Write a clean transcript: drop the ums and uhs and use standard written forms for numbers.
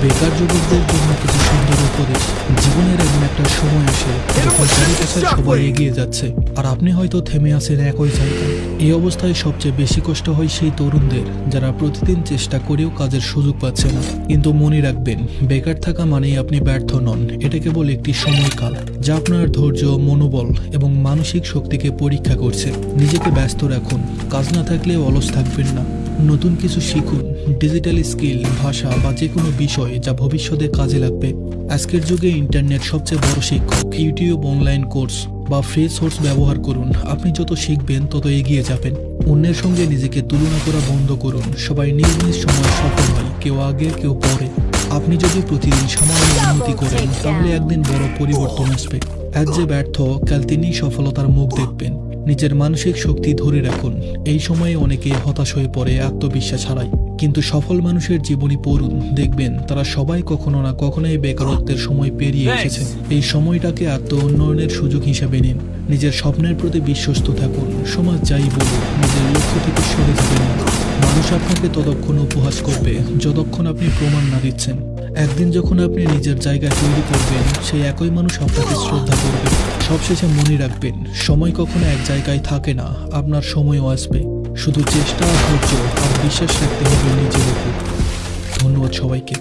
বেকার যুবকদের জন্য কিছু সুন্দর উপদেশ। জীবনের এমন একটা সময় আসে যখন চারিপাশে সবাই এগিয়ে যাচ্ছে আর আপনি হয়তো থেমে আছেন একই জায়গায়। এই অবস্থায় সবচেয়ে বেশি কষ্ট হয় সেই তরুণদের যারা প্রতিদিন চেষ্টা করেও কাজের সুযোগ পাচ্ছে না। কিন্তু মনে রাখবেন, বেকার থাকা মানেই আপনি ব্যর্থ নন। এটা কেবল একটি সময়কাল যা আপনার ধৈর্য, মনোবল এবং মানসিক শক্তিকে পরীক্ষা করছে। নিজেকে ব্যস্ত রাখুন, কাজ না থাকলে অলস থাকবেন না। নতুন কিছু শিখুন, ডিজিটাল স্কিল, ভাষা বা যে কোনো বিষয় যা ভবিষ্যতে কাজে লাগবে। আজকের যুগে ইন্টারনেট সবচেয়ে বড় শিক্ষক। ইউটিউব, অনলাইন কোর্স বা ফ্রি সোর্স ব্যবহার করুন। আপনি যত শিখবেন তত এগিয়ে যাবেন। অন্যের সঙ্গে নিজেকে তুলনা করা বন্ধ করুন। সবাই নিজ নিজ সময় সফল হয়, কেউ আগে কেউ পরে। আপনি যদি প্রতিদিন সামান্য উন্নতি করেন তাহলে একদিন বড় পরিবর্তন আসবে। আজ যে ব্যর্থ, কাল তিনিই সফলতার মুখ দেখবেন। নিজের মানসিক শক্তি ধরে রাখুন। এই সময়ে অনেকে হতাশ হয়ে পড়ে আত্মবিশ্বাস হারায়, কিন্তু সফল মানুষের জীবনী পড়ুন, দেখবেন তারা সবাই কখনো না কখনো এই বেকারত্বের সময় পেরিয়ে এসেছে। এই সময়টাকে আত্ম উন্নয়নের সুযোগ হিসেবে নিন। নিজের স্বপ্নের প্রতি বিশ্বস্ত থাকুন। সমাজ যাই বলুক, নিজের লক্ষ্য থেকে সরে যাবেন না। মানুষ আপনাকে ততক্ষণ উপহাস করবে যতক্ষণ আপনি প্রমাণ না দিচ্ছেন। একদিন যখন আপনি নিজের জায়গা তৈরি করবেন, সেই একই মানুষ আপনাকে শ্রদ্ধা করবে। সবশেষে মনে রাখবেন, সময় কখনো এক জায়গায় থাকে না, আপনার সময়ও আসবে। শুধু চেষ্টা, ধৈর্য আর বিশ্বাস রাখতে হবে নিজের উপর। ধন্যবাদ সবাইকে।